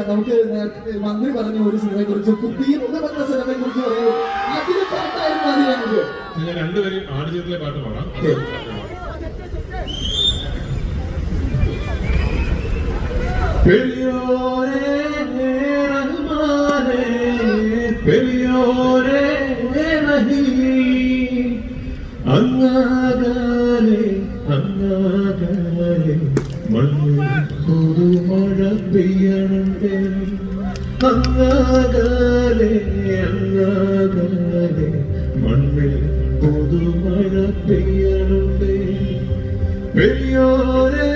നമുക്ക് മന്ത്രി പറഞ്ഞ ഒരു സിനിമയെ കുറിച്ച് കുട്ടിയും എന്ന് പറഞ്ഞ സിനിമയെ കുറിച്ച് പറയൂ. അതിന് പാട്ടായിരുന്നു മതി ഞങ്ങൾക്ക്. ഞാൻ രണ്ടുപേരും ആടുജീവിതത്തിലെ പാട്ട് പാടാം. പെരിയോരേ റഹ്മാനേ പെരിയോരേ റഹീം അങ്ങാകലെ അങ്ങാകലെ മണ്ണിൽ പുതുമഴ പെയ്യണുണ്ട് അങ്ങാകലെ അങ്ങാകലെ മണ്ണിൽ പുതുമഴ പെയ്യണുണ്ട് പെരിയോരേ